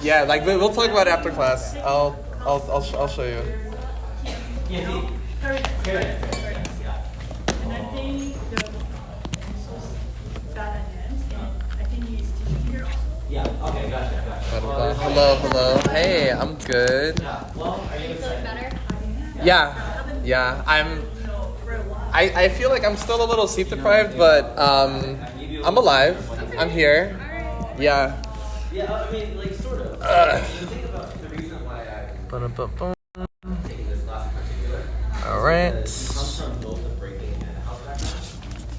Yeah, like we'll talk about it after class. I'll show you. Yeah, and I think the bad ends, and I think he's teaching here also. Yeah, okay, gotcha. Hello. Hey, I'm good. Yeah, well, are you Feeling excited? better? Yeah. I feel like I'm still a little sleep deprived, but I'm alive. I'm here. Yeah. Yeah, I mean, like, sort of. You think about the reason why I'm taking this class in particular. All right. Because it comes from both the breaking and the house background.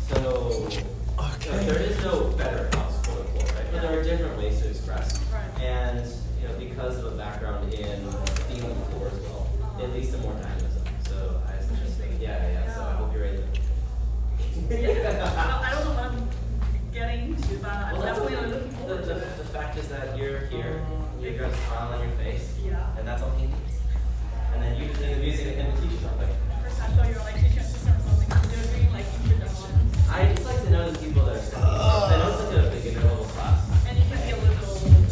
So, there is no better house, quote unquote, right? But there are different ways to express. And, because of a background in being on the floor as well, it leads to more dynamism. So, I just think, so I hope you're ready. I don't know what I'm getting to, but I'm Well, that's definitely okay. looking forward to it. The fact is that you're here, you got a smile on your face, Yeah. and that's all he needs. And then you just need the music and the teacher something. First, I thought you were like teaching assistant or something. You're doing like introductions. I just like to know the people that are studying. I know it's like a beginner level class. And you can be a little.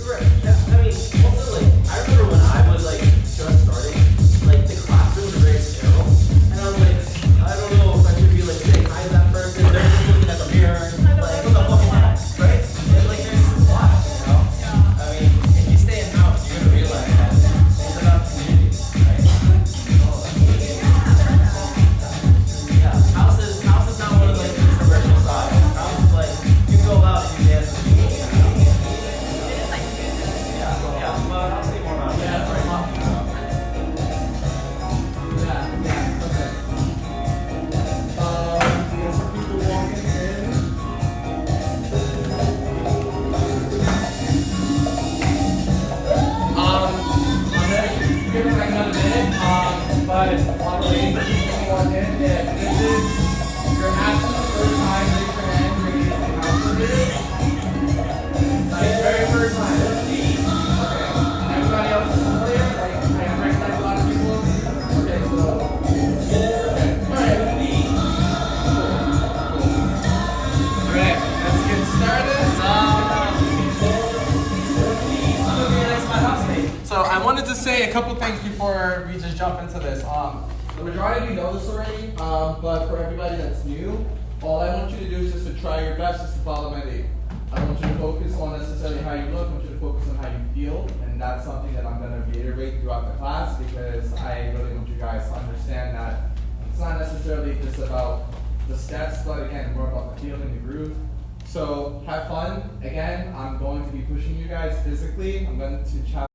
Right. Yeah. I mean, also like I remember when I was like just starting, like the classrooms were very sterile, and I was like, I don't know if I should be like saying hi to that person. They're just looking at the mirror, like what the fucking heck, right? And like there's a lot, I mean, if you stay in house, you're gonna realize that it's about community, right? Yeah. House is not one of like the commercial side. House is like you go out and you dance with people. Yeah, well, I'll say more about that. Some people walking in. Give it like another minute. But while we're waiting for people to walk in, if this is your absolute first time, raise your hand, raise your hand. Like very first time. Okay. Everybody else is familiar? Like I recognize a lot of people. Okay, so alright. Alright, let's get started. So I wanted to say a couple things before we just jump into this. The majority of you know this already, but for everybody that's new, all I want you to do is just to try your best just to follow my lead. I don't want you to focus on necessarily how you look, I want you to focus on how you feel, and that's something that I'm going to reiterate throughout the class because I really want you guys to understand that it's not necessarily just about the steps, but again, more about the feeling, the groove. So have fun. Again, I'm going to be pushing you guys physically. I'm going to challenge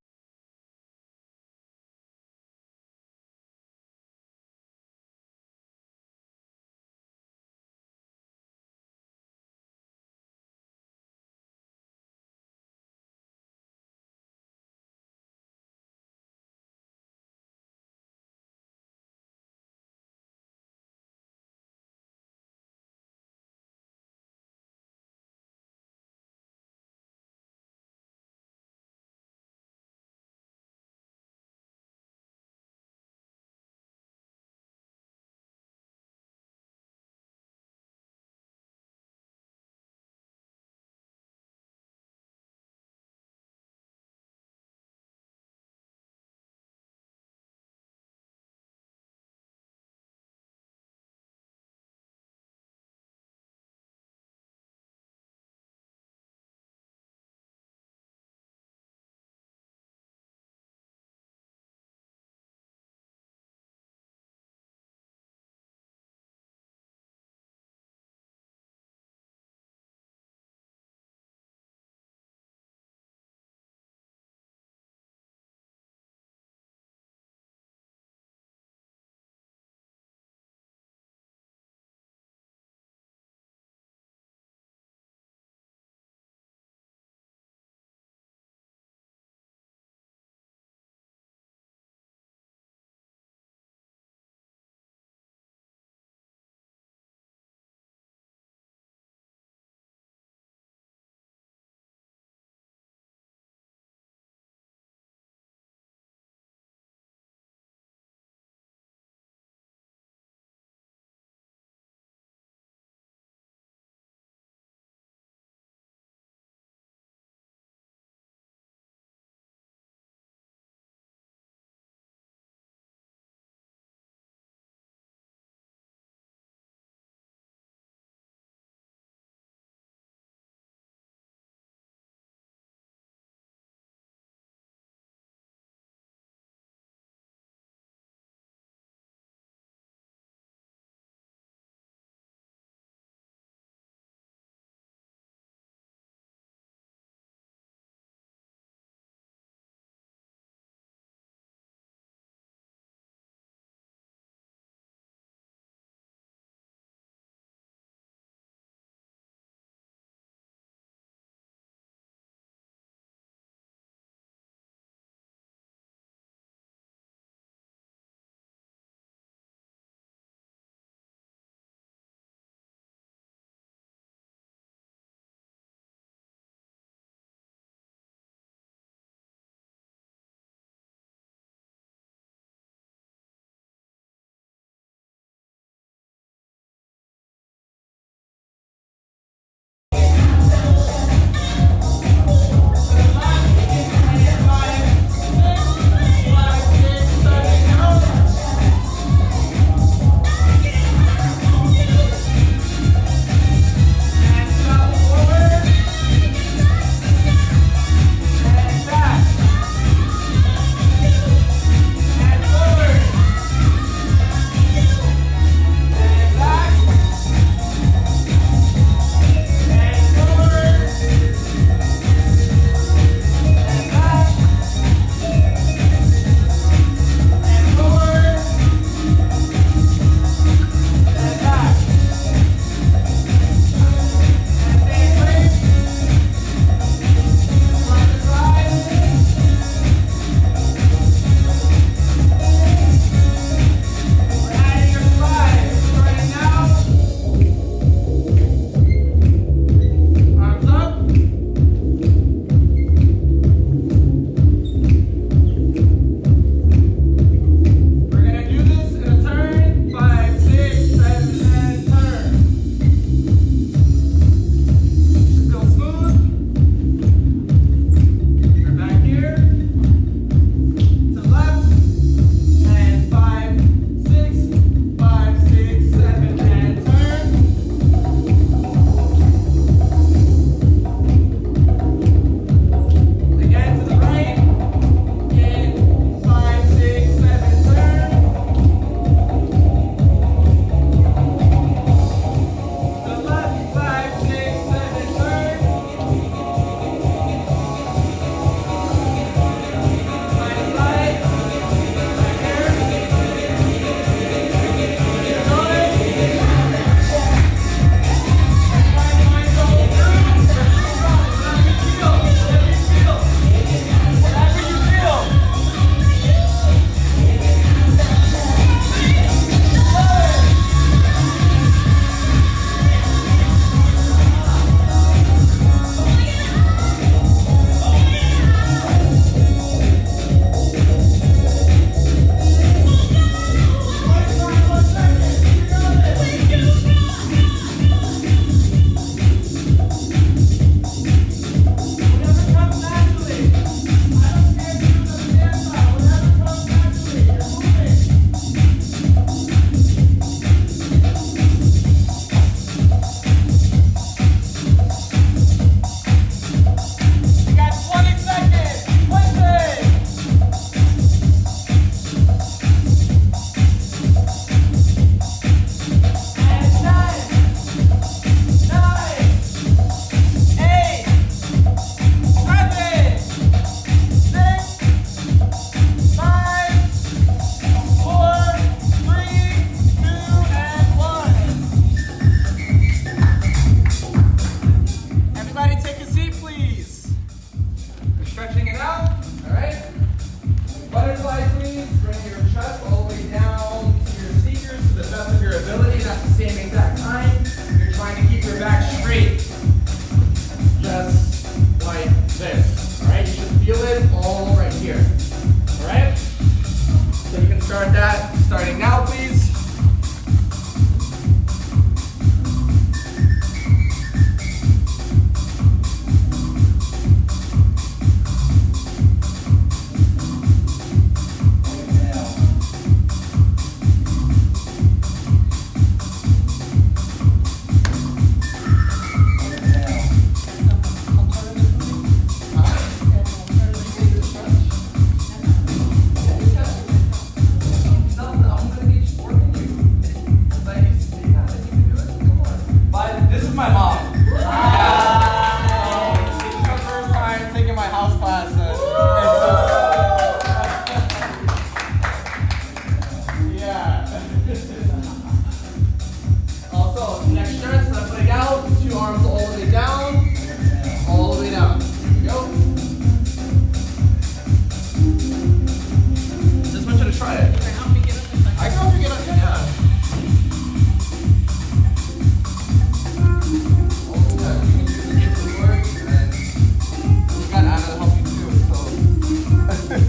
And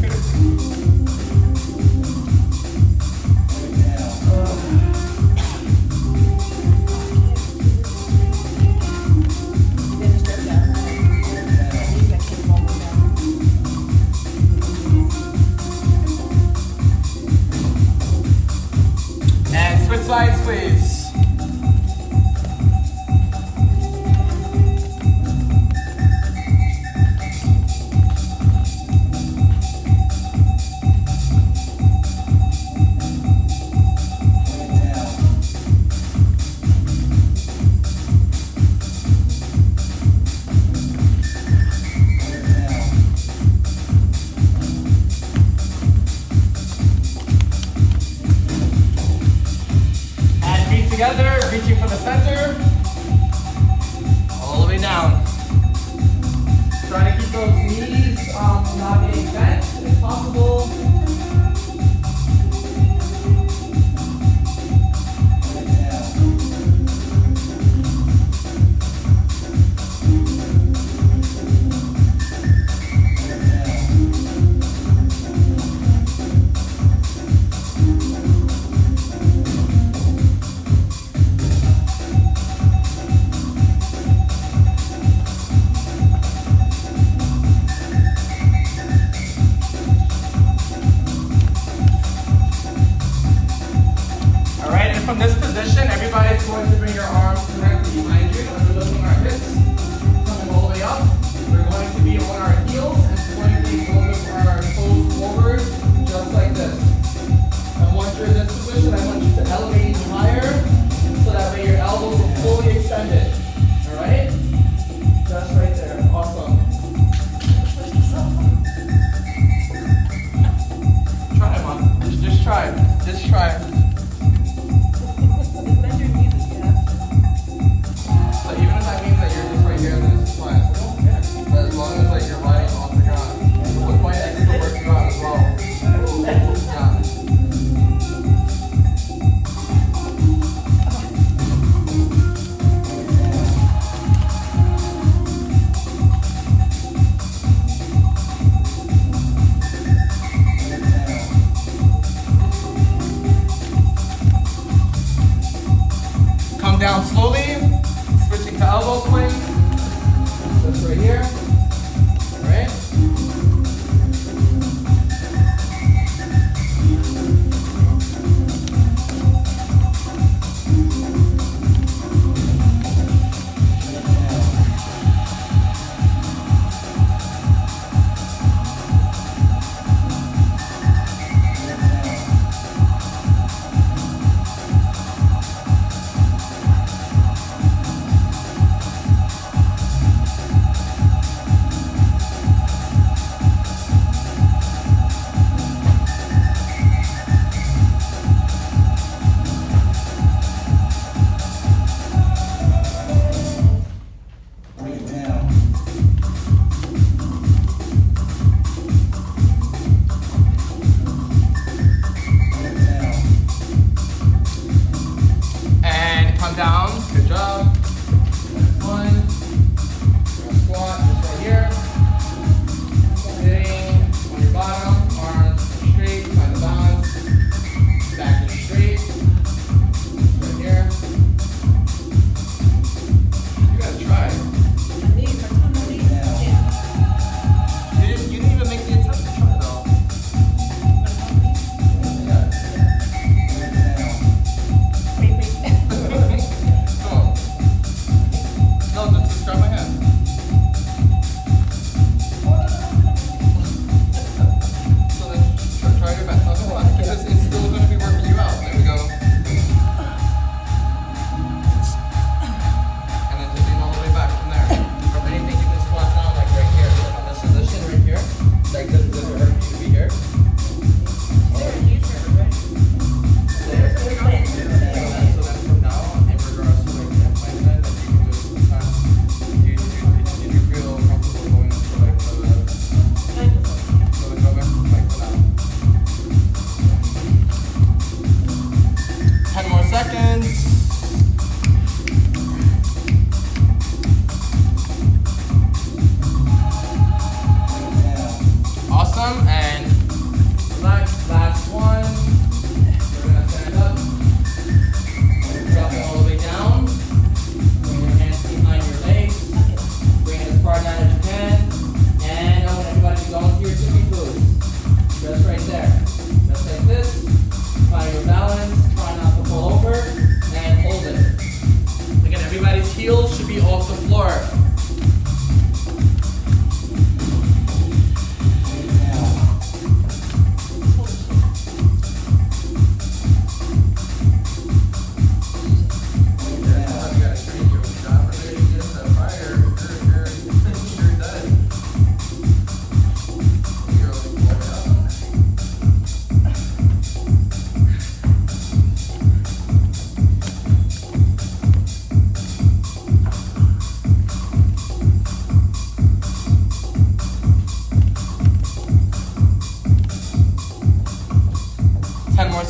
switch sides, please. Together, reaching for the center, all the way down. Try to keep those knees not getting bent if possible.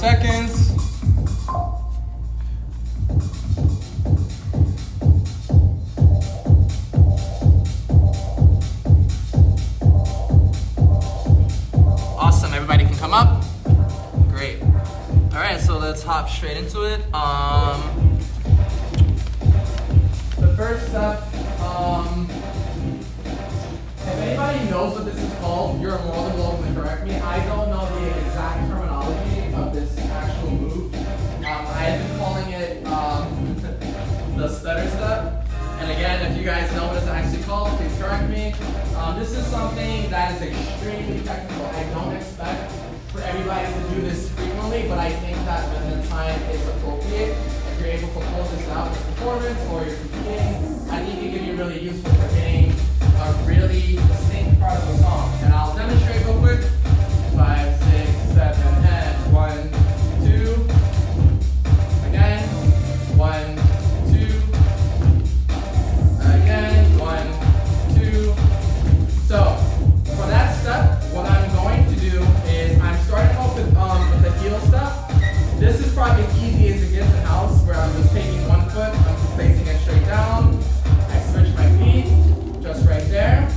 seconds. Awesome, everybody can come up. Great. All right, so let's hop straight into it. The first step, if anybody knows what this is called, you're more than welcome to correct me. I don't know the exact terminology of this actual move. I have been calling it the stutter step. And again, if you guys know what it's actually called, please correct me. This is something that is extremely technical. I don't expect for everybody to do this frequently, but I think that when the time is appropriate, if you're able to pull this out in performance or you're competing, I think it can be really useful for hitting a really distinct part of the song. And I'll demonstrate real quick. 5, 6, 7, and 1, 2. Again, 1, 2. Again, 1, 2. So for that step, what I'm going to do is I'm starting off with the heel step. This is probably as easy as it gets in house, where I'm just taking one foot, I'm placing it straight down. I switch my feet, just right there.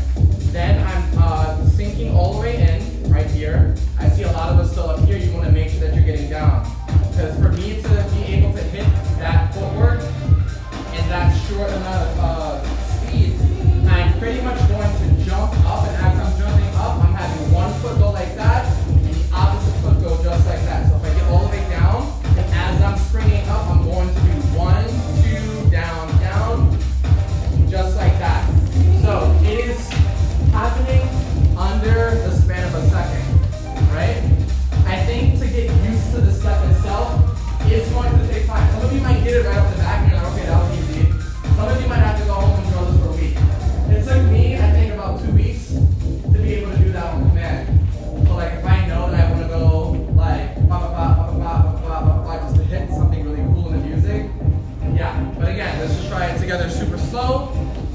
Then I'm sinking all the way in, right here. I see a lot of us still up here. You want to make sure that you're getting down. Because for me to be able to hit that footwork in that short amount of speed, I'm pretty much going to jump up, and as I'm jumping up, I'm having one foot go like that, and the opposite foot go just like that. So if I get all the way down, and as I'm springing up, I'm going to do 1, 2, down, down, just like that. So it is happening under the span of a second, right? I think to get used to the step itself is going to take time. Some of you might get it right off the back, and you're like, okay, that was easy. Some of you might have to go home and drill this for a week. It took me, I think, about 2 weeks to be able to do that on command. So like if I know that I want to go like just to hit something really cool in the music, yeah. But again, let's just try it together super slow.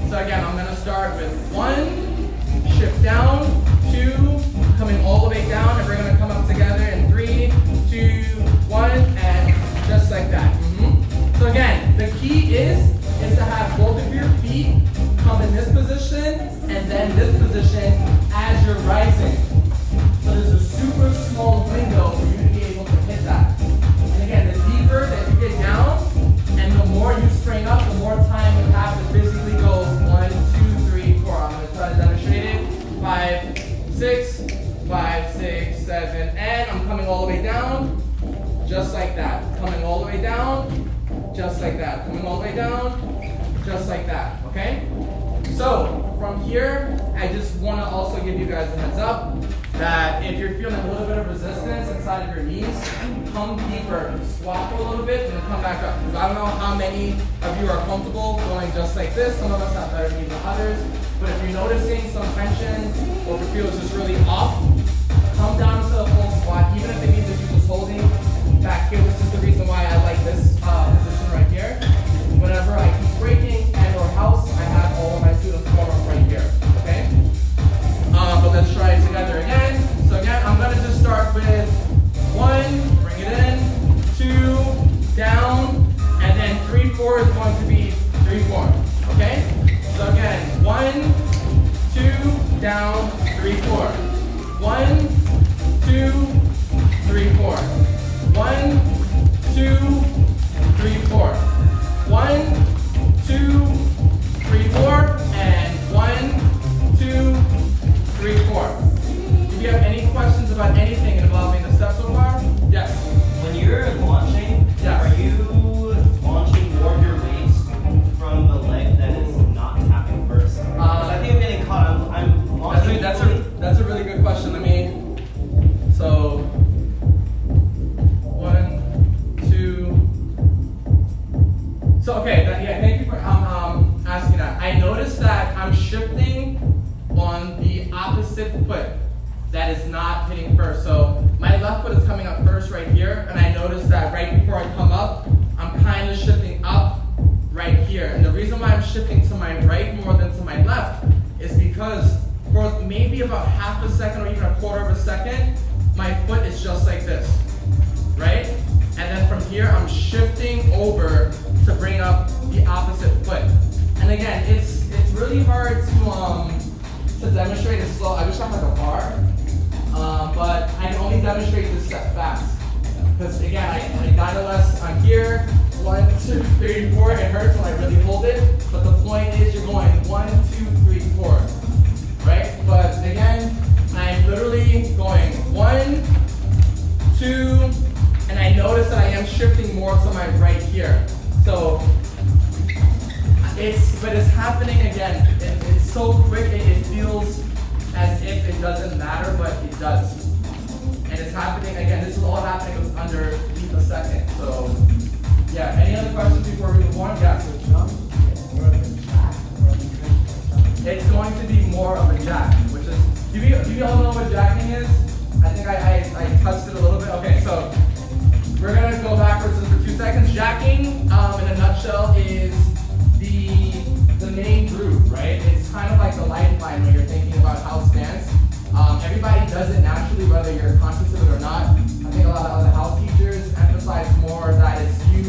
So again, I'm gonna start with 1, shift down, 2, coming all the way down, and we're gonna come up together in 3, 2, 1, and just like that. So again, the key is to have both of your feet come in this position and then this position as you're rising. So there's a super small window for you to be able to hit that. And again, the deeper that you get down and the more you spring up, the more time you have to physically go 1, 2, 3, 4. I'm going to try to demonstrate it. 5, 6, 5, 6, 7, and I'm coming all the way down, just like that. Coming all the way down, just like that. Coming all the way down, just like that. Okay? So from here, I just want to also give you guys a heads up that if you're feeling a little bit of resistance inside of your knees, come deeper, squat for a little bit, and then come back up. Because I don't know how many of you are comfortable going just like this. Some of us have better knees than others. But if you're noticing some tension, or if it feels just really off, come down to a full squat, even if it means that you're just holding back here. This is the reason why I like this position right here. Whenever I keep breaking and or house, I have all of my students warm up right here, okay? But let's try it together again. So again, I'm gonna just start with 1, bring it in, 2, down, and then 3, 4 is going to be 3, 4, okay? So again, 1, 2, down, 3, 4. 1, 2, 3, 4. 1, 2, 3, 4. 1, 2, 3, 4, and 1, 2, 3, 4. If you have any questions about anything involving the steps so far? Yes. When you're launching, Yes. are you launching more of your weights from the leg that is not tapping first? 'Cause I think I'm getting caught. I'm launching. That's a really good question. So 1, 2. So okay, thank you for asking that. I noticed that I'm shifting on the opposite foot that is not hitting first. So my left foot is coming up first right here, and I noticed that right before I come up, I'm kind of shifting up right here. And the reason why I'm shifting to my right more than to my left is because for maybe about half a second or even a quarter of a second, my foot is just like this, right? shifting over to bring up the opposite foot. And again, it's really hard to demonstrate it slow. I wish I had a bar, but I can only demonstrate this step fast. Because again, I gotta less, I'm here, 1, 2, 3, 4, it hurts when I really hold it, but the point is you're going 1, 2, 3, 4, right? But again, I'm literally going 1, 2, and I notice that I am shifting more to my right here. So, but it's happening again, it's so quick, it feels as if it doesn't matter, but it does. And it's happening, again, this is all happening underneath a second. So, yeah, any other questions before we move on? Yeah. It's going to be more of a jack, which is, do you all know what jacking is? I think I touched it a little bit. Okay, so we're gonna go backwards for 2 seconds. Jacking, in a nutshell, is the main groove, right? It's kind of like the lifeline when you're thinking about house dance. Everybody does it naturally, whether you're conscious of it or not. I think a lot of other house teachers emphasize more that it's you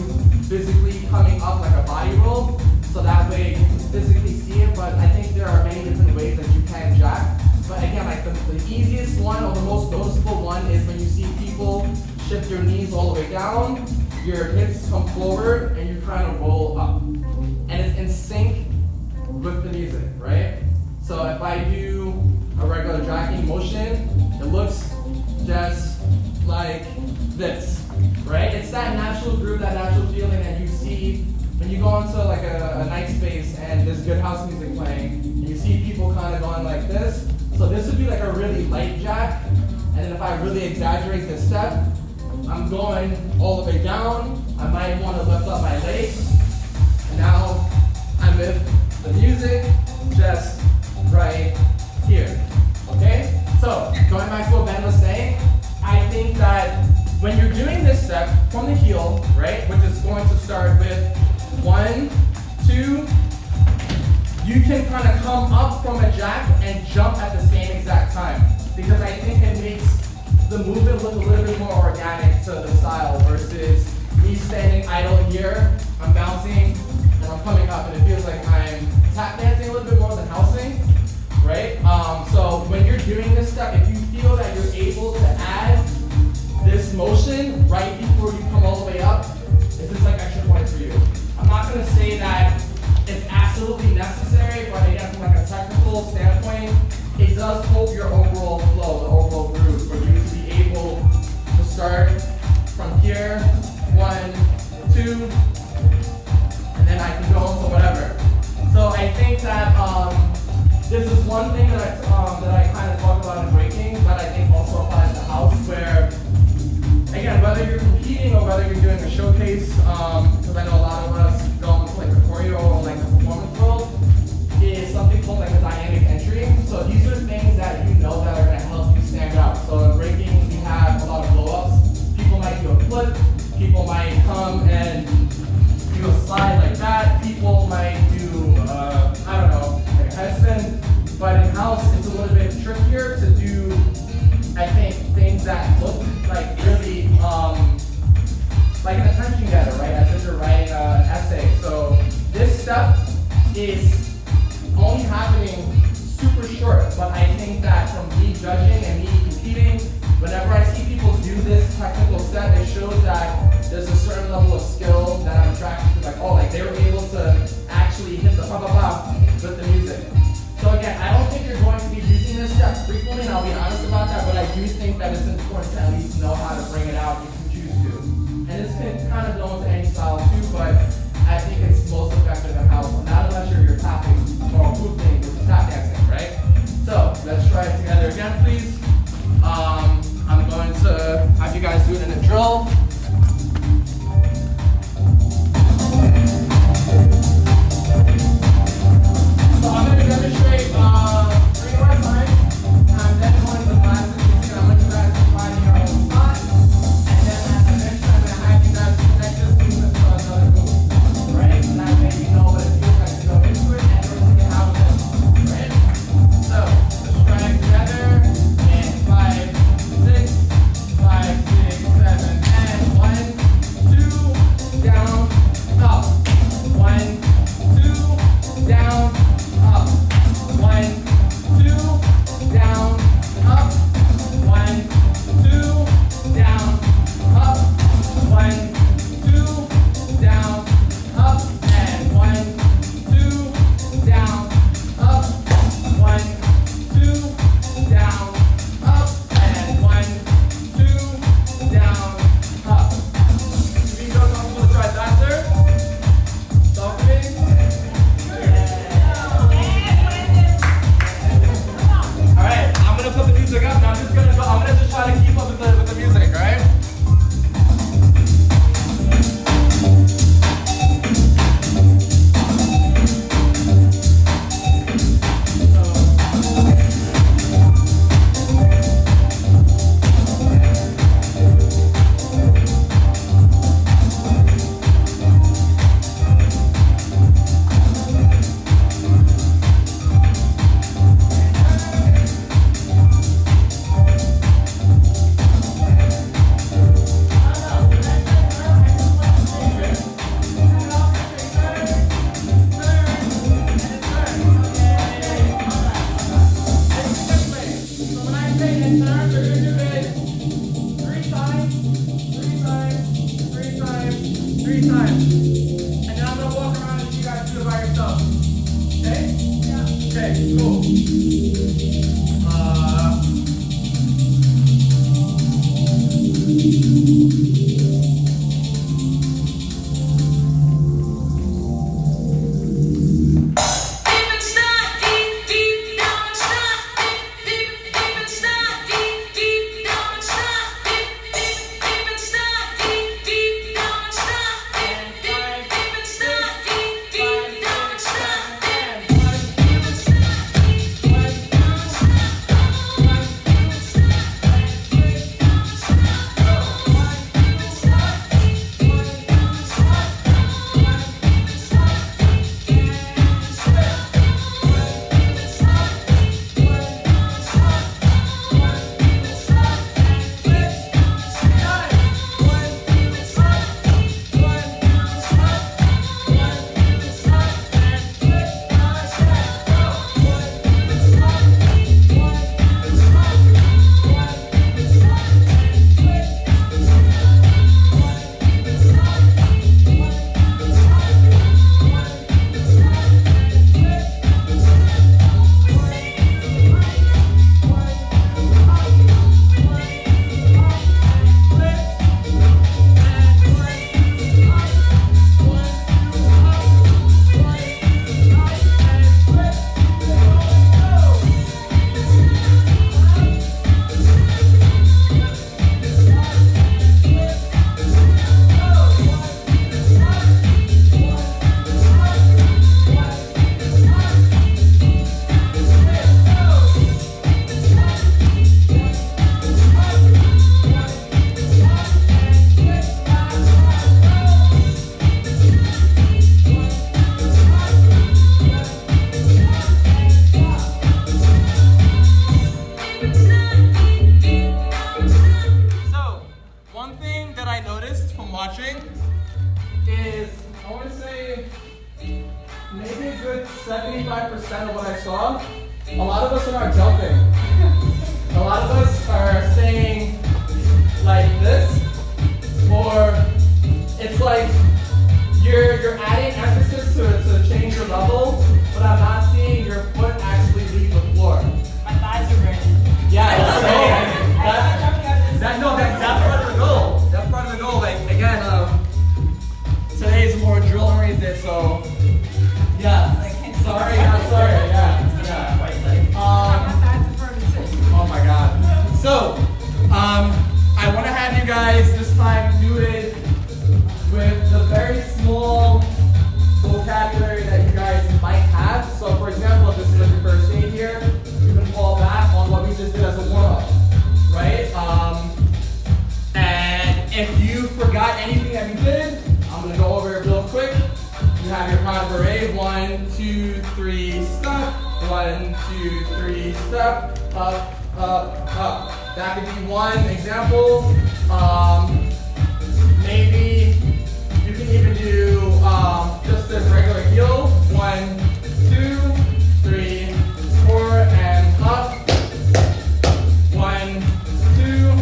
physically coming up like a body roll, so that way you can physically see it, but I think there are many different ways that you can jack. But again, like the easiest one or the most noticeable one is when you see people shift your knees all the way down, your hips come forward, and you kind of roll up. And it's in sync with the music, right? So if I do a regular jacking motion, it looks just like this, right? It's that natural groove, that natural feeling that you see when you go into like a night space and there's good house music playing, and you see people kind of going like this. So this would be like a really light jack, and then if I really exaggerate this step, I'm going all the way down. I might want to lift up my legs, and now I'm with the music just right here. Okay? So, going back to what Ben was saying, I think that when you're doing this step from the heel, right, which is going to start with 1, 2, you can kind of come up from a jack and jump at the same exact time. Because I think it makes the movement look a little bit more organic to the style versus me standing idle here, I'm bouncing, and I'm coming up, and it feels like I'm tap dancing a little bit more than housing. Right? So when you're doing this step, if you feel that you're able to add this motion right before you come all the way up, it's just like extra points for you. I'm not going to say that it's absolutely necessary, but again, from like a technical standpoint, it does help your overall flow, the overall groove, for you to be able to start from here, 1, 2, and then I can go into whatever. So I think that this is one thing that I kind of talk about in breaking, but I think also applies to house, where, again, whether you're competing or whether you're doing a showcase, because I know a lot of us go into like the choreo or like the performance world, is something called like a dynamic entry. So these are things that you know that are going to help you stand out. So in breaking, we have a lot of blow-ups. People might do a flip. People might come and do a slide like that. People might do, I don't know, like a headspin. But in house, it's a little bit trickier to do, I think, things that look like really, like an attention getter, right? As if you're writing an essay. So this step is only happening super short, but I think that from me judging and me competing, whenever I see people do this technical step, it shows that there's a certain level of skill that I'm attracted to, like, oh, like they were able to actually hit the pa-pa-pa with the music. So again, I don't think you're going to be using this step frequently, and I'll be honest about that, but I do think that it's important to at least know how to bring it out if you choose to. And this can kind of go into any style too, but I think it's most effective in house, not unless you're tapping or hooping, which is tap dancing, right? So let's try it together again, please. I'm going to have you guys do it in a drill. So I'm going to demonstrate 3 more times. I'm then going to classes because I want you guys to find your own spot. And then eventually I'm going to have you guys connect this movement to another move. Right? So that way you know what it feels like to go into it and to get out of it. Right? So let's try it together. And 5, 6, 5, 6, 7, and 75% of what I saw, a lot of us are not jumping. A lot of us are staying like this, or it's like you're adding emphasis to change your level, but I'm not seeing your foot actually leave the floor. My thighs are burning. Yeah, that's part of the goal. That's part of the goal. Like again, today's more drill oriented, so yeah. Sorry, not sorry. Yeah. Oh my God. So, I want to have you guys this time muted with the very small vocabulary that you guys might have. So, for example, if this is like your first day here, you can fall back on what we just did as a warm-up, right? And if you forgot anything that you did, I'm going to go over it real quick. You have your kind of array, 1, 2, 3, step, 1, 2, 3, step, up, up, up. That could be one example. Maybe you can even do just a regular heel, 1, 2, 3, 4, and up. 1, 2,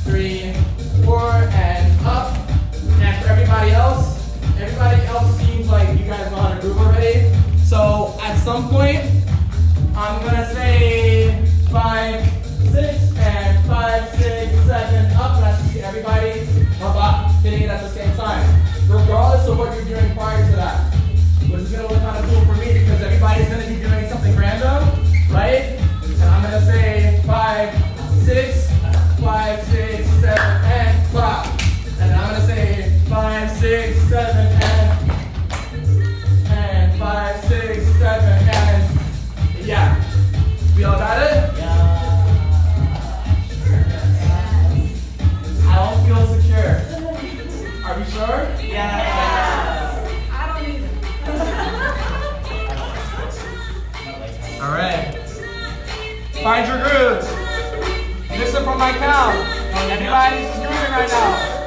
3, 4, and up. And for everybody else seems like you guys know how to groove already. So at some point, I'm gonna say 5, 6, and 5, 6, 7, up. And I see everybody hitting it at the same time, regardless of what you're doing prior to that. Which is gonna look kind of cool for me because everybody's gonna be doing something random, right? And I'm gonna say 5, 6, 5, 6, 7, and clap. And I'm gonna say 5, 6, 7, and 5, 6, 7, and yeah. We all got it? Yeah. I don't feel secure. Are we sure? Yeah. I don't either. All right. Find your grooves. Listen from my count. Everybody's just grooving right now.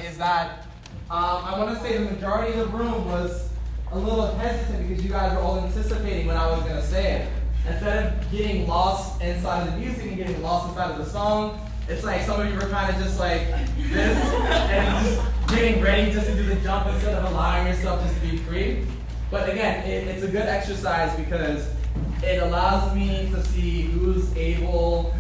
Is that I want to say the majority of the room was a little hesitant because you guys were all anticipating what I was going to say. Instead of getting lost inside of the music and getting lost inside of the song, it's like some of you were kind of just like this and just getting ready just to do the jump instead of allowing yourself just to be free. But again, it's a good exercise because it allows me to see who's able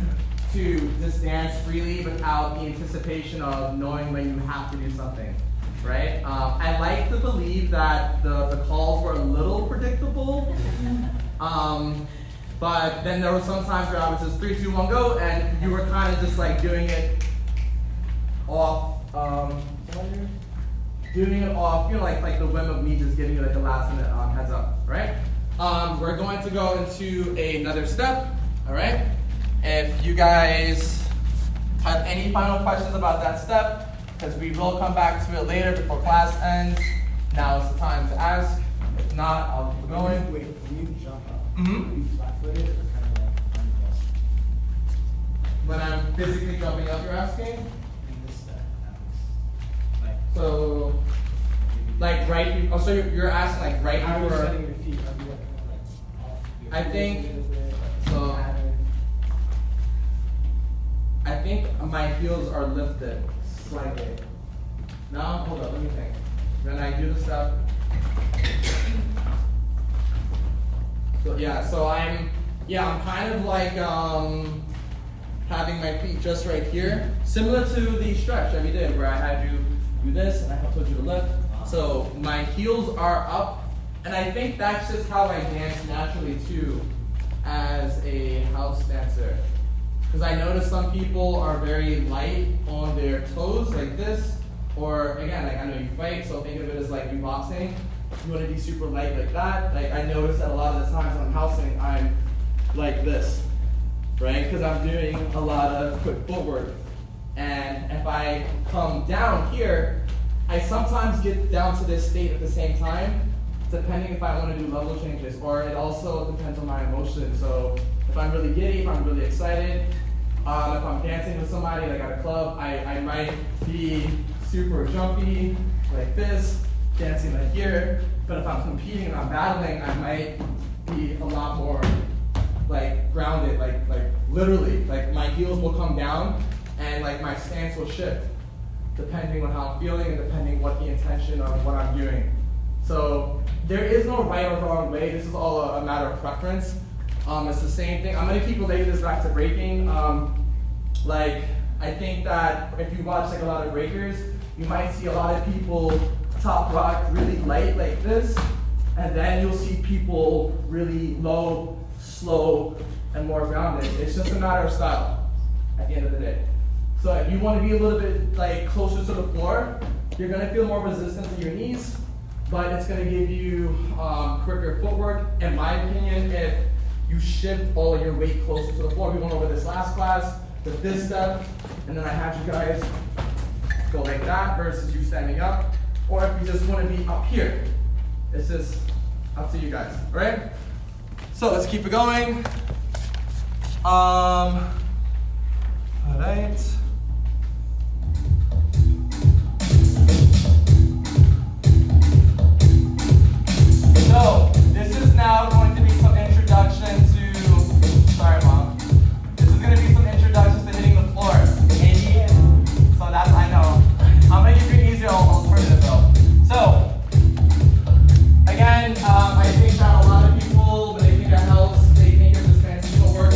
to just dance freely without the anticipation of knowing when you have to do something, right? I like to believe that the calls were a little predictable, but then there were some times where I was just 3, 2, 1, go, and you were kind of just like doing it off, doing it off, you know, like the whim of me just giving you like a last minute heads up, right? We're going to go into another step, all right? If you guys have any final questions about that step, because we will come back to it later before class ends, now is the time to ask. If not, I'll keep going. Wait, when you jump up, Mm-hmm. you footed or kind of like unadjusted? When I'm physically jumping up, you're asking? In this step, at least. Like, So, like right, oh, so you're asking like right how are you before, setting your feet? Are you like kind of like off your I feet think- a little bit, like so- pattern? I think my heels are lifted slightly. Now, hold up, let me think. Then I do the step. So yeah, so I'm kind of like having my feet just right here, similar to the stretch that we did, where I had you do this and I told you to lift. So my heels are up, and I think that's just how I dance naturally too, as a house dancer. Because I notice some people are very light on their toes, like this, or again, like I know you fight, so think of it as like you boxing. You want to be super light like that. Like I notice that a lot of the times when I'm housing, I'm like this, right? Because I'm doing a lot of quick footwork. And if I come down here, I sometimes get down to this state at the same time, depending if I want to do level changes, or it also depends on my emotion. So if I'm really giddy, if I'm really excited, if I'm dancing with somebody like at a club, I might be super jumpy like this, dancing like here. But if I'm competing and I'm battling, I might be a lot more like grounded, like literally, like my heels will come down and like my stance will shift depending on how I'm feeling and depending what the intention of what I'm doing. So there is no right or wrong way. This is all a matter of preference. It's the same thing. I'm gonna keep relating this back to breaking. Like I think that if you watch like a lot of breakers, you might see a lot of people top rock really light like this, and then you'll see people really low, slow, and more grounded. It's just a matter of style at the end of the day. So if you want to be a little bit like closer to the floor, you're gonna feel more resistance in your knees, but it's gonna give you quicker footwork. In my opinion, if you shift all of your weight closer to the floor, we went over this last class with this step, and then I had you guys go like that versus you standing up, or if you just want to be up here. It's just up to you guys, all right? So let's keep it going. All right. So this is now going to be some introduction to, sorry mom. This is going to be some introductions to hitting the floor. Maybe, so that's, I know. I'm going to give you an easier alternative though. So, again, I think that a lot of people, when they think of house, they think of this fancy footwork.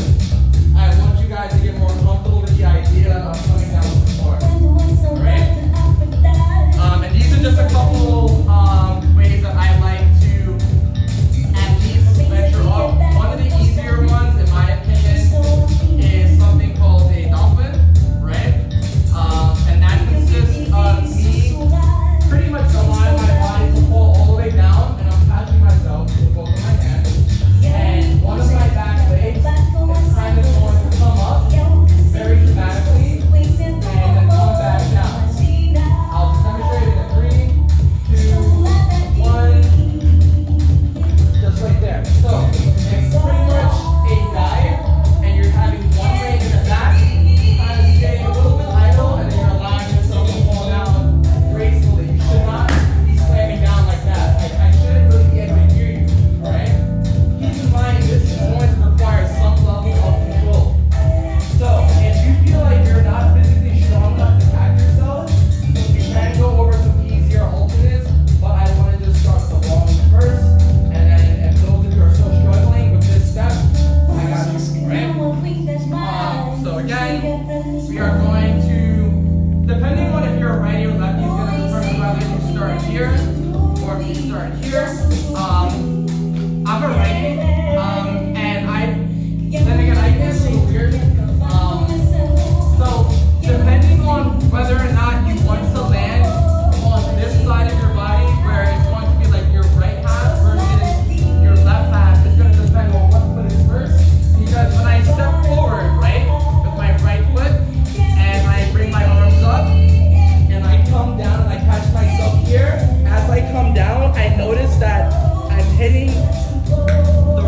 I want you guys to get more comfortable with the idea of coming down with the floor. Alright? And these are just a couple ways that I like to at least venture off. One of the easier ones, in my opinion, is something called a dolphin, right? And that consists of me pretty much allowing my body to pull all the way down, and I'm catching myself with both of my hands. And one of my back legs is kind of going to come up very dramatically, and then come back down. I'll demonstrate it in 3, 2, 1, just like there. So it's pretty much a dive, and you're having one leg in the back, kind of staying a little bit idle, and then you're allowing yourself to fall down gracefully. You should not be slamming down like that. Like, I shouldn't really be able to hear you, alright? Keep in mind, this is going to require some level of control. So if you feel like you're not physically strong enough to catch yourself, you can go over some easier alternates, but I want to just start with the long one first, and then if those of you are still struggling with this step, I got you, alright? So again, we are going to, depending on if you're a righty or lefty, it's going to determine whether you start here or if you start here. I'm a righty, and then again, I get a little weird. So depending on whether or not you want to land on this side of your body, where it's going to be like your right half versus your left half, it's going to depend on what foot is first. Because when I step forward, right, with my right foot, and I bring my arms up, and I come down and I catch myself here, as I come down, I notice that I'm hitting the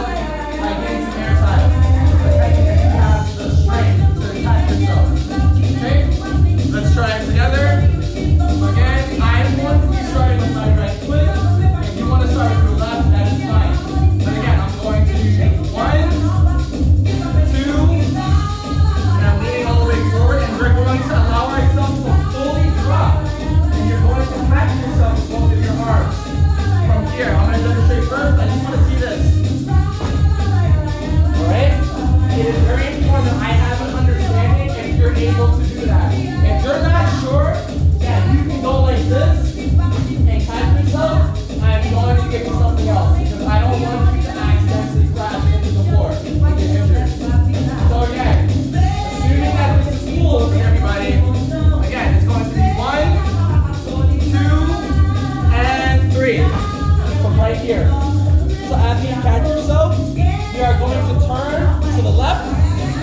help gain some air time. Depending if you have the strength to catch yourself. Okay? Let's try it together. Again, I'm going to be starting with my right foot. If you want to start with your left, that is fine. But again, I'm going to do 1, 2, and I'm leaning all the way forward, and we're going to allow ourselves to fully drop. And you're going to catch yourself with both of your arms. From here, I'm going to demonstrate first. I just want to see this. Alright? It is very important that I have an understanding if you're able to do that. If you're not sure, yeah, you can go like this and catch yourself. I'm going to give you something else because I don't want you to accidentally crash into the floor and get injured. So again, assuming that this is cool for everybody, again, it's going to be 1, 2, and 3. From right here. So after you catch yourself, we are going to turn to the left,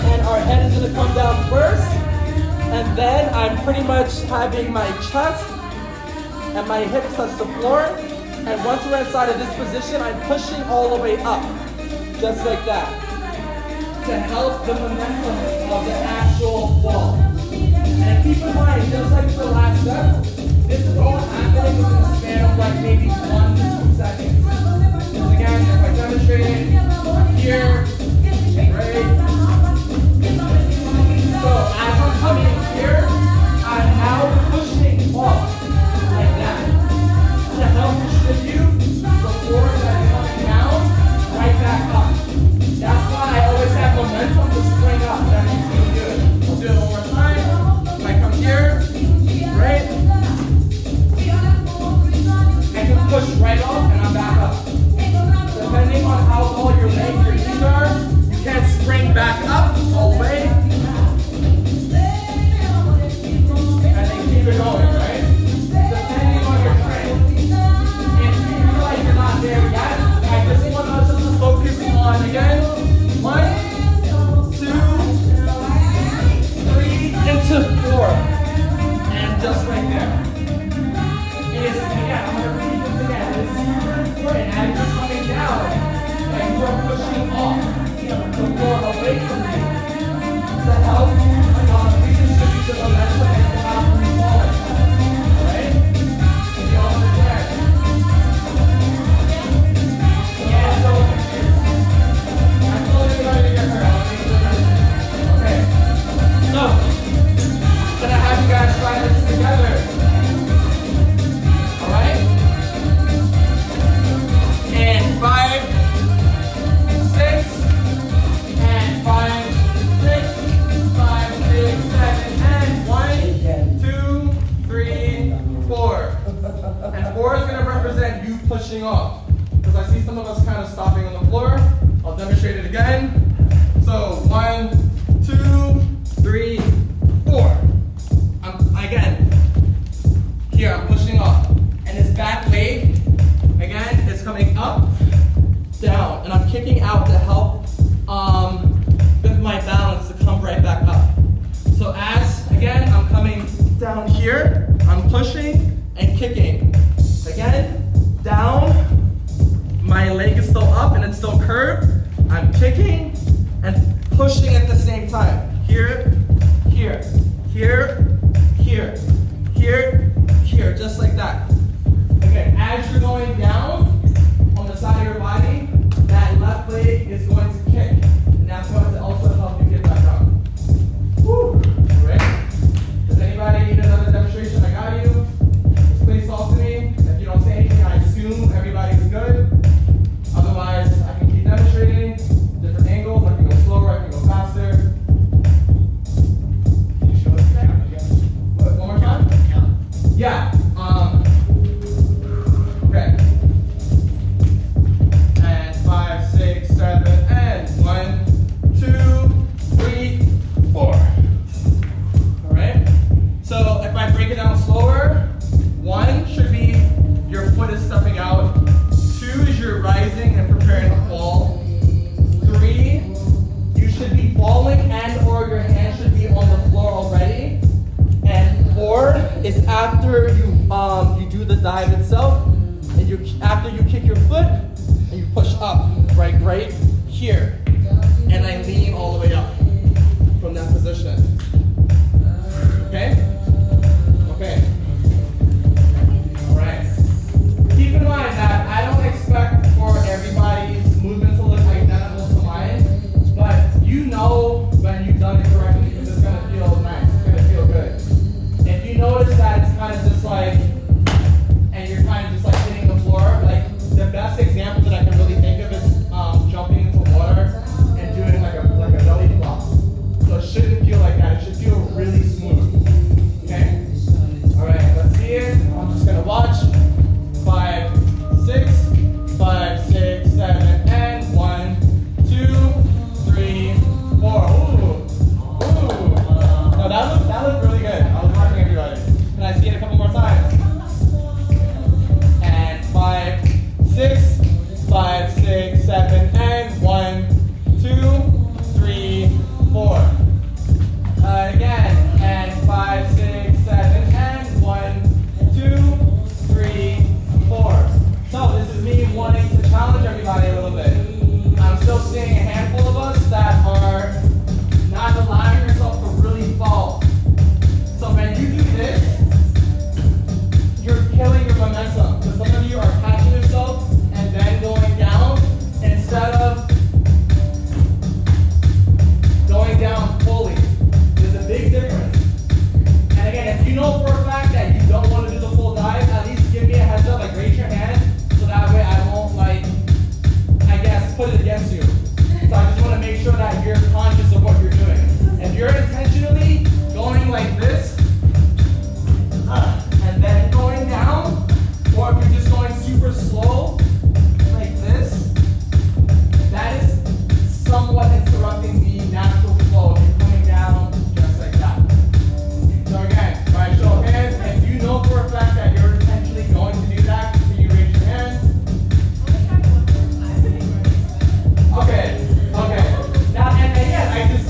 and our head is going to come down first. And then I'm pretty much having my chest and my hips touch the floor. And once we're inside of this position, I'm pushing all the way up, just like that, to help the momentum of the actual ball. And keep in mind, just like the last step, this is all happening within a span of like maybe 1 to 2 seconds. Because again, if I demonstrate it, I'm here, right? So as I'm coming here, I'm now pushing off like that to help distribute the force that is coming down right back up. That's why I always have momentum to spring up. That makes me good. I'll do it one more time. If I come here, right? I can push right off and I'm back up. Depending on how tall your legs, your knees are, you can't spring back up all the way. Keep it going, right? Depending on your strength. If you feel like you're not there yet, I just want us to focus on, again, 1, 2, 3, into 4. And just right there. It is, again, I'm going to repeat this again. It is super important as you're coming down that you are pushing off the floor away from you to help redistribute the momentum and the power. Alright? You all understand? Yeah, so I told everybody to get hurt. Okay. So, I'm gonna have you guys try this together. Alright? And 5, 6, and 5, 6, 5, 6, 7, and 1, 2, 3, 4. And 4 is going to represent you pushing off. Because I see some of us kind of stopping on the floor. I'll demonstrate it again. So 1, 2, 3, 4. Again, here I'm pushing off. And his back leg, again, is coming up, down. And I'm kicking out to help with my balance to come right back up. So as, again, I'm coming down here, I'm pushing and kicking. Again, down, my leg is still up and it's still curved. I'm kicking and pushing at the same time. Here, here, here, here, here, here, just like that. Again, as you're going down on the side of your body, that left leg is going to kick. And that's going to also help you get back up. Woo! Right? Does anybody need another demonstration? I got you. Just please talk to me. If you don't say anything, I assume everybody's good. Otherwise, I can keep demonstrating different angles. I can go slower, I can go faster. Can you show us that again? What, one more time? Yeah. Okay. And 5, 6, 7, and 1, 2, 3, 4. Alright? So if I break it down slower, 1 should be your foot is stepping out. 2 is wanting to challenge everybody a little bit. I'm still seeing a handful of us that are not allowing yourself to really fall. So when you do this, you're killing your momentum. Because some of you are catching yourself and then going down instead of going down fully. There's a big difference. And again, if you know for a fact that you don't want to do the full dive, at least give me a heads up, like raise your hand, so that way I won't put it against you. So I just want to make sure that you're conscious of what you're doing. If you're intentionally going like this, and then going down, or if you're just going super slow, like this, that is somewhat interrupting the natural flow. You're coming down just like that. So again, by show of hands, if you know for a fact that you're intentionally going to do that, can you raise your hand? Okay. Now, and again,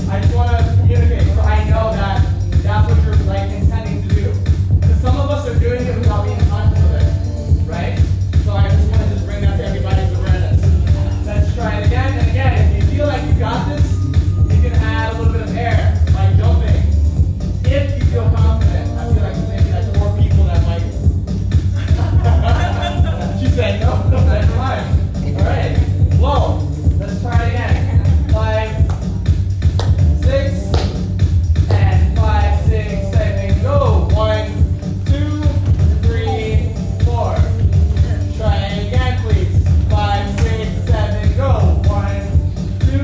I just want to communicate so I know that that's what you're intending to do. Because some of us are doing it without being conscious of it, right? So I just want to bring that to everybody's awareness. Let's try it again and again. If you feel like you got this, you can add a little bit of air by jumping. If you feel confident, I feel like maybe that's more people that might. She said no. Never mind. All right. Whoa. Let's try it again. 5, 6, and 5, 6, 7, go. 1, 2, 3, 4. Try it again, please. 5, 6, 7, go. 1, 2,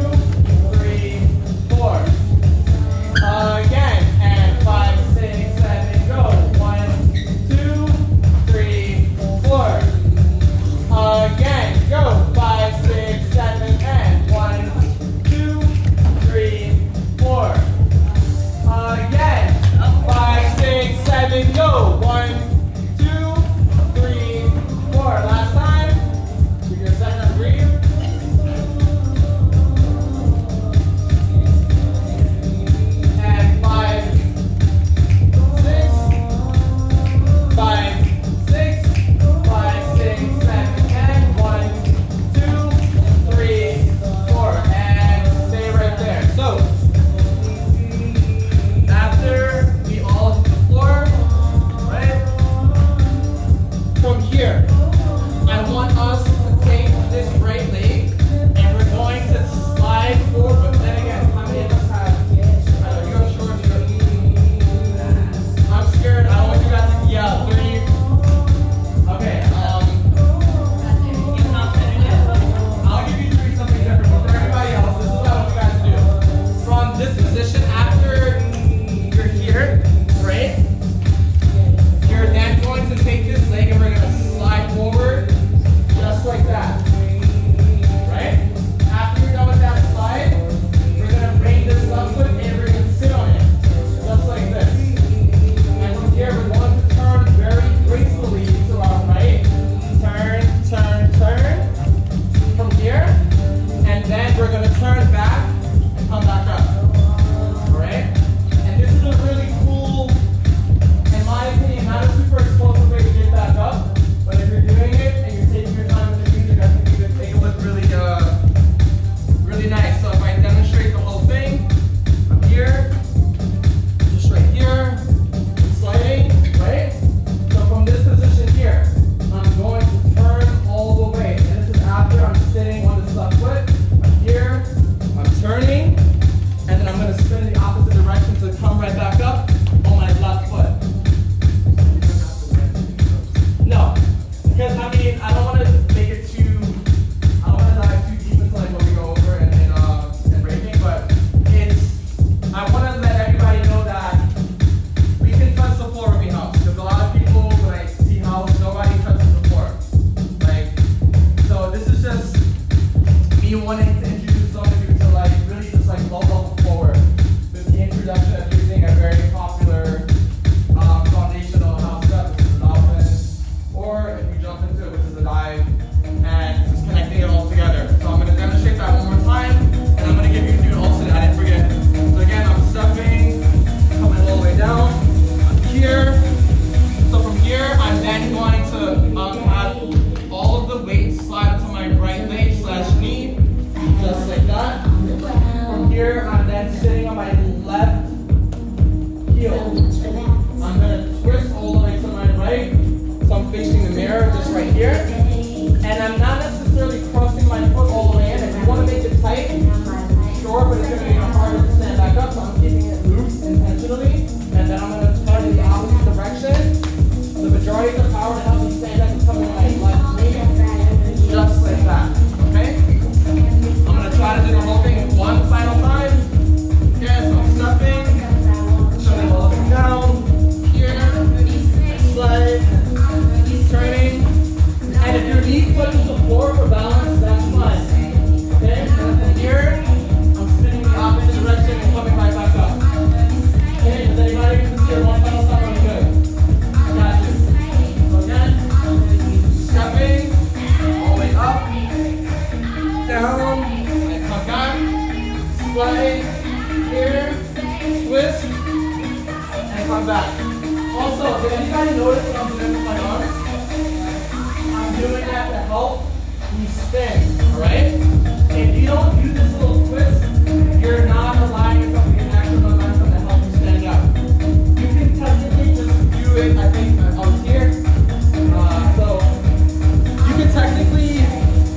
3, 4. Again, and 5, 6, 7, go. 1, 2, 3, 4. Again, go. 5, 6, 7, and 1, 2, 3, 4. Again, 5, 6, 7, go. 1, 2, 3, 4. Last time. Give you a second to breathe. And 5, 6, 5, 6, 5, 6, 7, and 1, 2, 3, 4, and stay right there. So, after we all hit the floor, right? From here, I want us to take this right leg, and we're going to slide forward. But then again, how many of us have? You have shorts. I'm scared. I don't want you guys to. Yeah, 3. Okay. I'll give you 3 something different, but for everybody else, this is what I want you guys to do. From this position, after you're here, right? You're then going to take this leg and we're going to slide forward just like that. Right? After you're done with that slide, we're going to bring this left foot and we're going to sit on it. Just like this. And from here, we're going to turn very gracefully to our right. Turn, turn, turn. From here, and then we're going to turn back and come back up. Alright? And this is a really cool, in my opinion, not a super explosive way to get back up, but if you're doing it and you're taking your time with the music, I think you can make it look really, really nice. So if I demonstrate the whole thing, I'm here, just right here, sliding, right? So from this position here, I'm going to turn all the way. And this is after I'm sitting on this left foot. I'm here, I'm turning, and then I'm going to spin in the opposite direction to come right back up on my left foot. No, because I mean, I don't want to make it too, I don't want to dive too deep into like what we go over and breaking, but I want to let everybody know that we can touch the floor when we help. Because a lot of people, when I see how nobody touches the floor. Like, so this is just me wanting to introduce some of you to like really just like low level forward. With the introduction of using a very popular foundational house step, which is an dolphin, or if you jump into it, which is a dive, and just connecting it all together. So I'm going to demonstrate that one more time, and I'm going to give you a new alternate. I didn't forget. So again, I'm stepping, coming all the way down. I'm here. So from here, I'm then going to have all of the weights slide okay? I'm gonna try to do the whole thing one final time. Okay, so I'm stepping, turning all up and down, here, slide, turning. And if your knees touches the floor for balance, that's fine. Okay, and then from here, I'm spinning the opposite direction and coming right back up. Okay, does anybody can see it one final time? I'm good. Got you. So again, stepping, all the way up, down, and come back, slide, here, twist, and come back. Also, did anybody notice what I'm doing with my arms? I'm doing that to help me spin, alright? If you don't do this little twist, you're not allowing yourself to get extra momentum to help you stand up. You can technically just do it, I think, up here. So, you can technically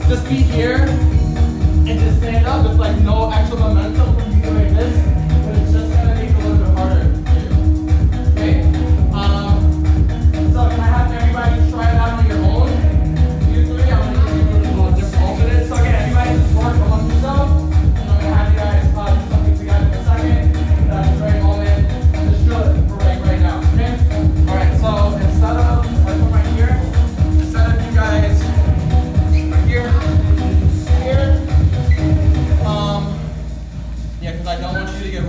just be here and just stand up with like no extra momentum from you doing this, but it's just gonna make it a little bit harder for you. Okay? So can I have everybody try it out on your own? You three, I'm gonna give you a little different alternate. So again, everybody just work among yourself. And I'm gonna have you guys do something together in a second. That's the very moment. Just drill it for right now. Okay? Alright, so instead of I put right here, instead of you guys right here, yeah, because I don't want you to get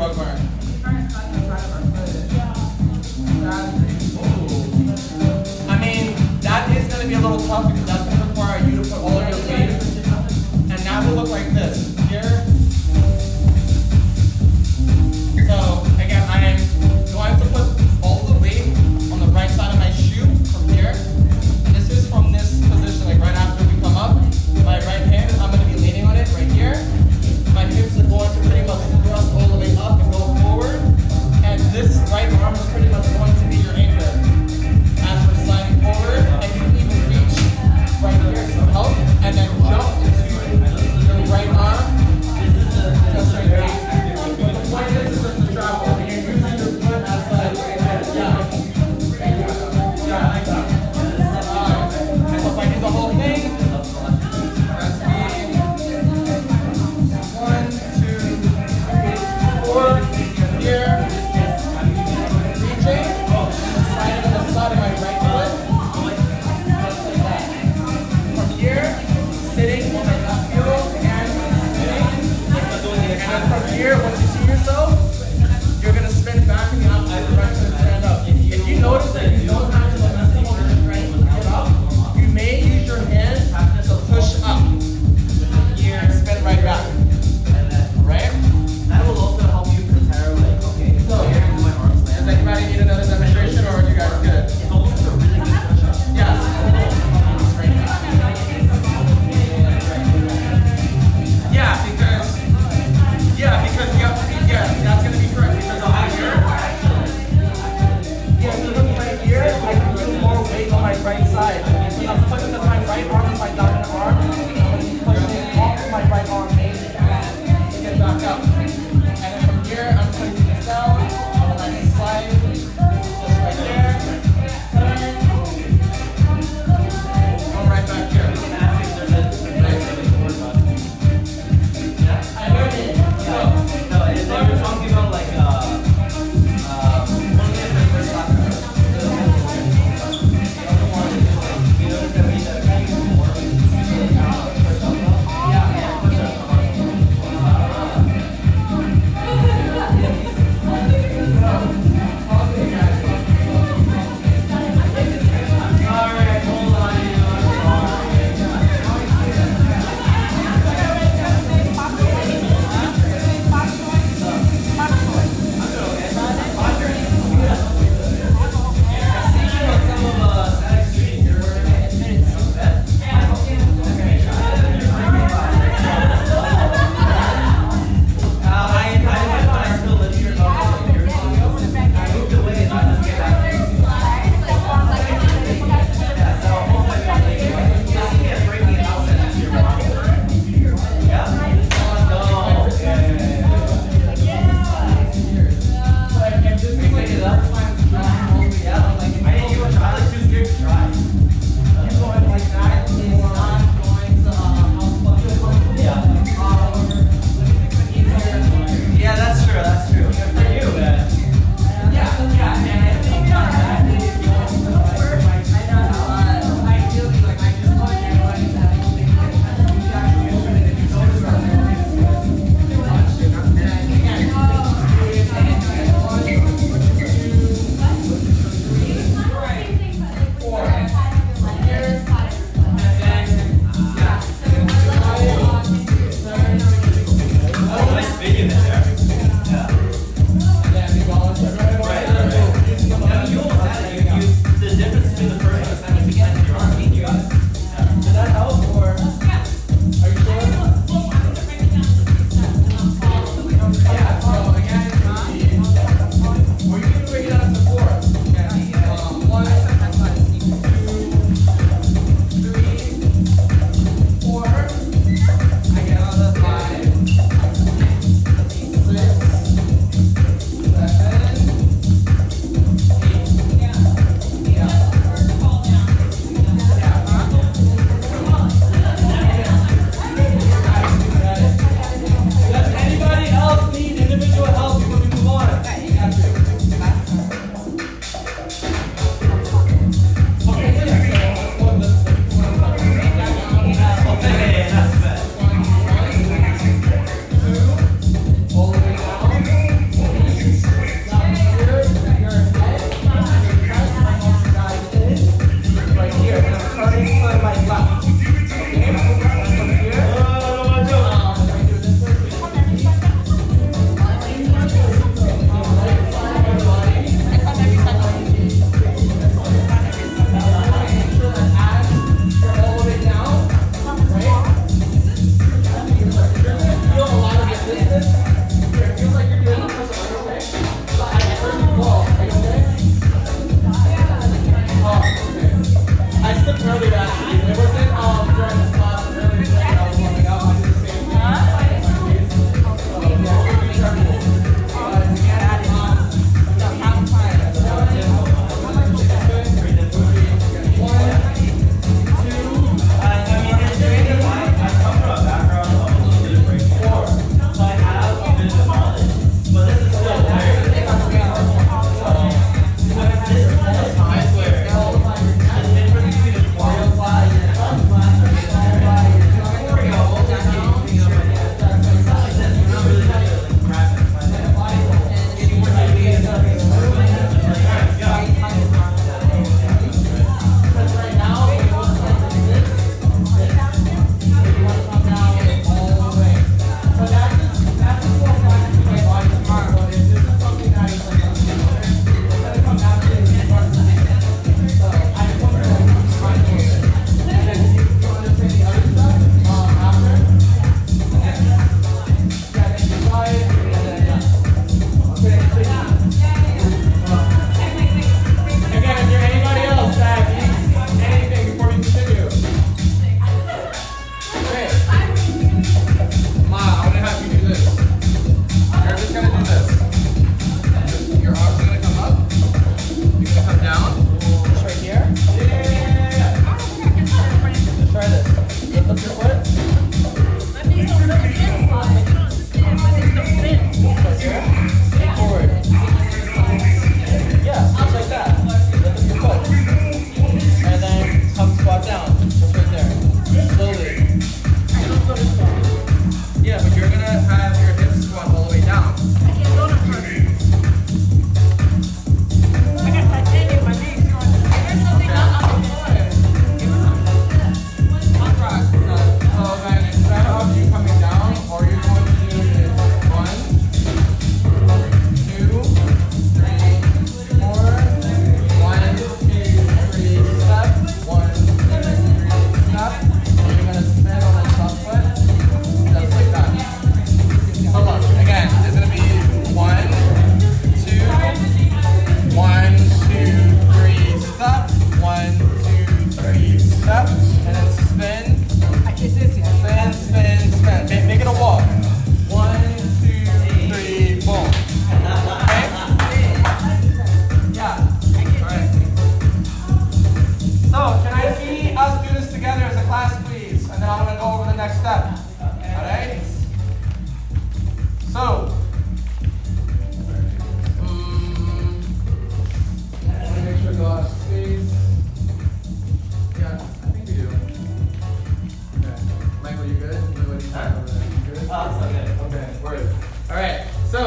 Okay, word. All right, so,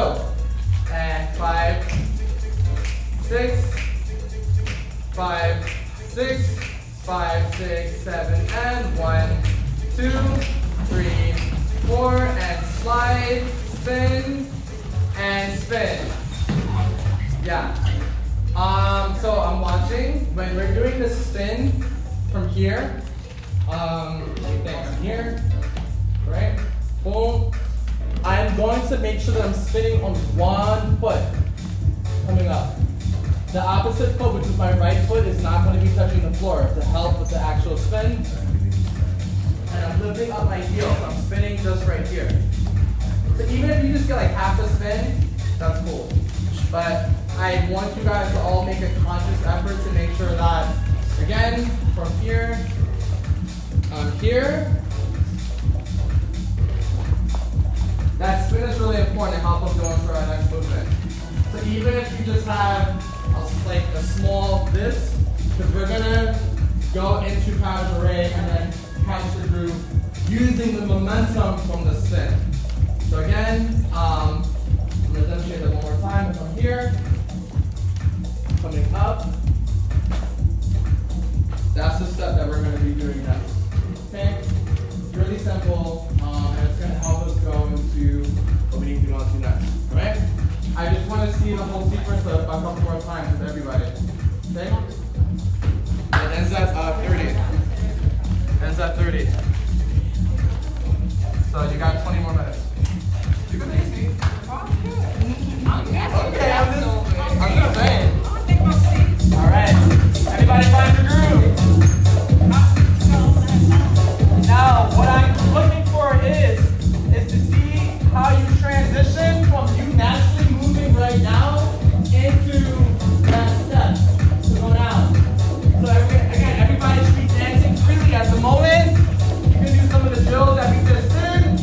and 5, 6, 5, 6, 5, 6, 7, and 1, 2, 3, 4, and slide, spin, and spin. Yeah. So I'm watching when we're doing the spin from here. From here, right? Boom. I'm going to make sure that I'm spinning on one foot coming up. The opposite foot, which is my right foot, is not going to be touching the floor to help with the actual spin. And I'm lifting up my heel, so I'm spinning just right here. So even if you just get like half a spin, that's cool. But I want you guys to all make a conscious effort to make sure that, again, from here, here, that spin is really important to help us go into our next movement. So even if you just have a small this, because we're gonna go into pas de bourrée and then counter the groove using the momentum from the spin. So again, I'm gonna demonstrate that one more time. From here, coming up. That's the step that we're gonna be doing next. Okay, it's really simple, and it's going to help us go into what we need to go into next. All right? I just want to see the whole sequence a couple more times with everybody. Okay? It ends at 30. Ends at 30. So you got 20 more minutes. You can easy. Okay, I'm just saying. All right. Everybody find your groove. Now, what I'm looking for is to see how you transition from you naturally moving right now into that step to go down. So again, everybody should be dancing freely at the moment. You can do some of the drills that we just did.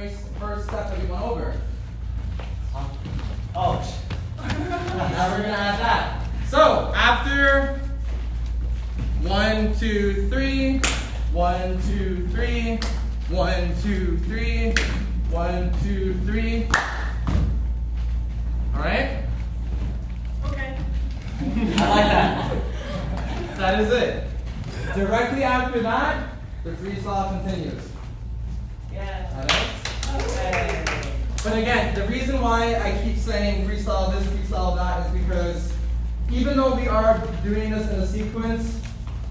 very first step that we went over. Oh. Now we're gonna add that. So after 1, 2, 3, 1, 2, 3, 1, 2, 3, 1, 2, 3. All right. Okay. I like that. That is it. Directly after that, the freestyle continues. Yeah. All right? Okay. But again, the reason why I keep saying freestyle this, freestyle that is because even though we are doing this in a sequence,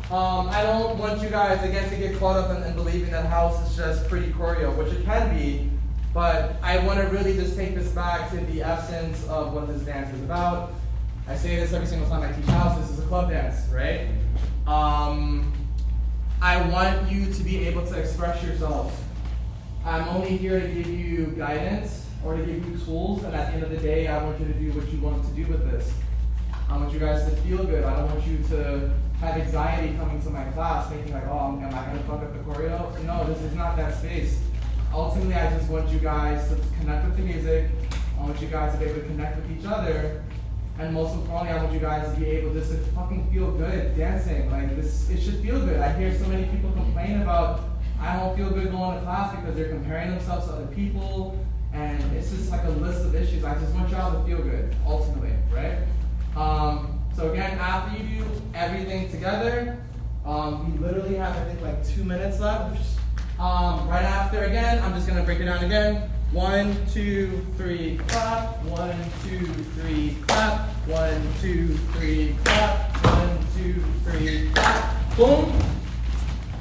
I don't want you guys again to get caught up in believing that house is just pretty choreo, which it can be, but I want to really just take this back to the essence of what this dance is about. I say this every single time I teach house, this is a club dance, right? I want you to be able to express yourselves. I'm only here to give you guidance or to give you tools, and at the end of the day, I want you to do what you want to do with this. I want you guys to feel good. I don't want you to have anxiety coming to my class thinking like, oh, am I going to fuck up the choreo? No, this is not that space. Ultimately, I just want you guys to connect with the music. I want you guys to be able to connect with each other. And most importantly, I want you guys to be able just to fucking feel good dancing. Like this, it should feel good. I hear so many people complain about, I don't feel good going to class because they're comparing themselves to other people. And it's just like a list of issues. I just want y'all to feel good, ultimately, right? So again, after you do everything together, we literally have, I think, like 2 minutes left. Right after, again, I'm just gonna break it down again. 1, 2, 3, clap. 1, 2, 3, clap. 1, 2, 3, clap. 1, 2, 3, clap. Boom.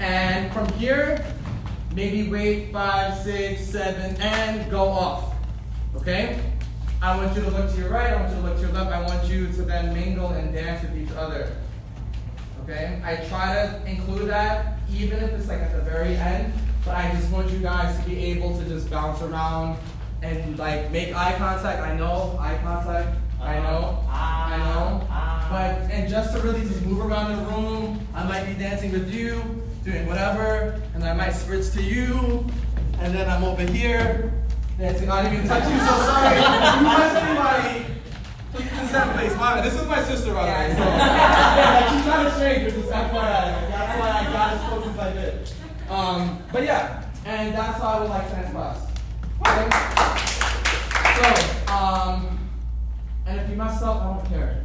And from here, maybe wait 5, 6, 7, and go off. Okay? I want you to look to your right, I want you to look to your left, I want you to then mingle and dance with each other. Okay? I try to include that, even if it's like at the very end, but I just want you guys to be able to just bounce around and like make eye contact. I know, eye contact, I know. But, and just to really just move around the room, I might be dancing with you, doing whatever, and I might switch to you, and then I'm over here, dancing. I didn't even touch you, so sorry. If you touch anybody, please consent, please. This is my sister, by the way. So, yeah, she's not a stranger, just FYI. That's why I got as close as I did. But yeah, and that's how I would like to end class. Okay? So, and if you mess up, I don't care.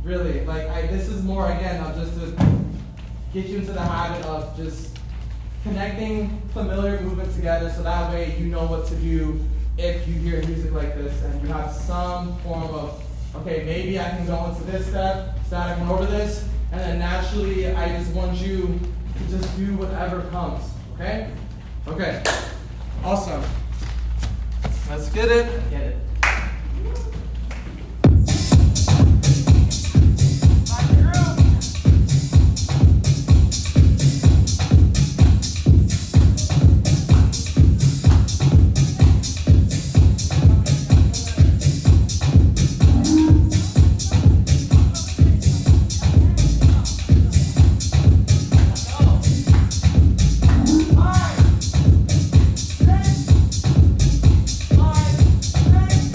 Really, like, this is more, again, of just to get you into the habit of just connecting familiar movements together so that way you know what to do if you hear music like this and you have some form of, okay, maybe I can go into this step, static and over this, and then naturally I just want you to just do whatever comes, okay? Okay, awesome. Let's get it. Get it. Five, 6, 5, 6,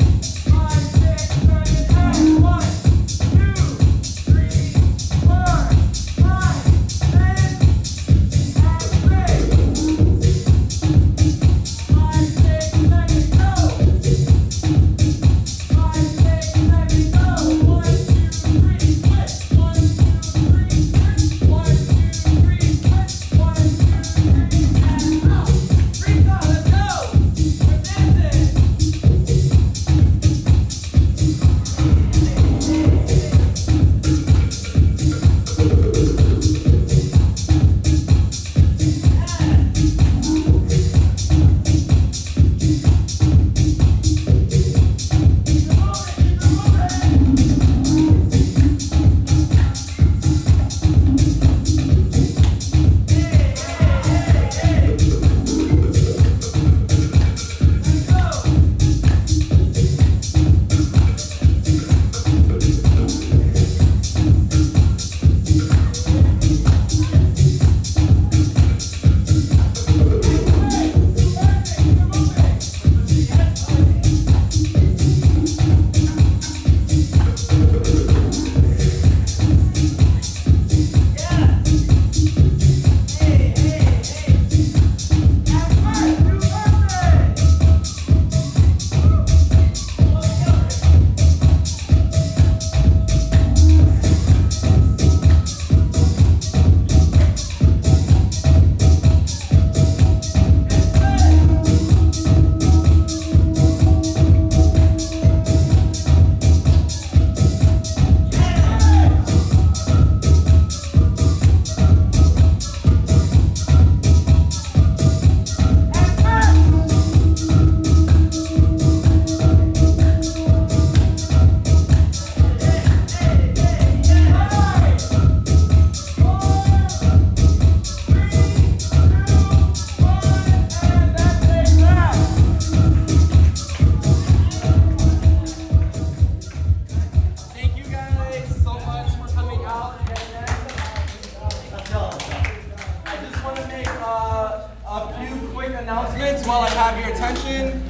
announcements while I have your attention.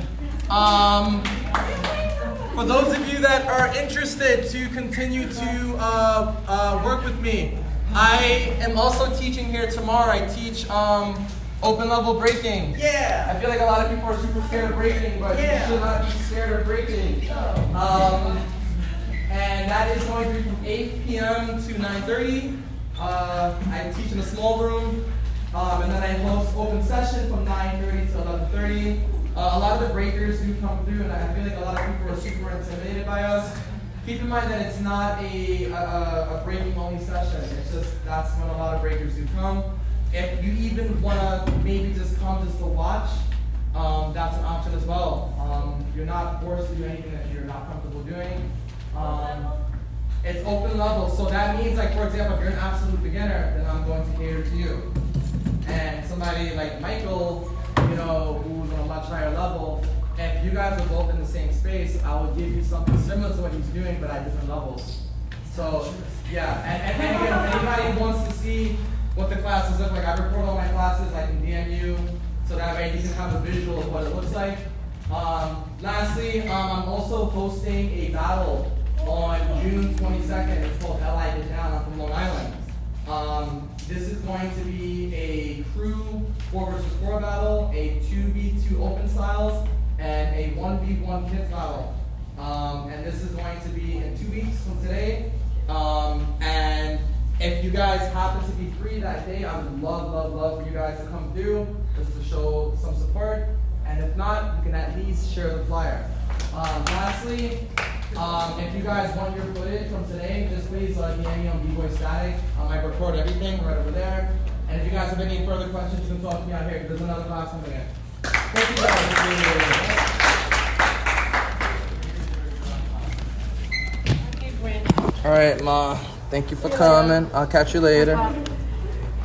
For those of you that are interested to continue to work with me, I am also teaching here tomorrow. I teach open level breaking. Yeah. I feel like a lot of people are super scared of breaking, but you should not be scared of breaking. And that is going to be from 8 p.m. to 9:30. I teach in a small room, and then I host open session from 9:30 to 11:30. A lot of the breakers do come through, and I feel like a lot of people are super intimidated by us. Keep in mind that it's not a breaking only session. It's just that's when a lot of breakers do come. If you even want to maybe just come just to watch, that's an option as well. You're not forced to do anything that you're not comfortable doing. It's open level, so that means, like, for example, if you're an absolute beginner, then I'm going to cater to you. And somebody like Michael, you know, who's on a much higher level, if you guys are both in the same space, I will give you something similar to what he's doing, but at different levels. So, yeah, and again, if anybody wants to see what the classes look like, I record all my classes, I can DM you, so that way you can have a visual of what it looks like. Lastly, I'm also hosting a battle on June 22nd. It's called LI Get Down. I'm from Long Island. This is going to be a crew 4 versus 4 battle, a 2v2 open styles, and a 1v1 kids battle. And this is going to be in 2 weeks from today. And if you guys happen to be free that day, I would love for you guys to come through just to show some support. And if not, you can at least share the flyer. Lastly, if you guys want your footage from today, just please DM me on B-Boy Static. I record everything right over there. And if you guys have any further questions, you can talk to me out here because there's another class coming in. Thank you guys. All right, Ma. Thank you for coming. I'll catch you later.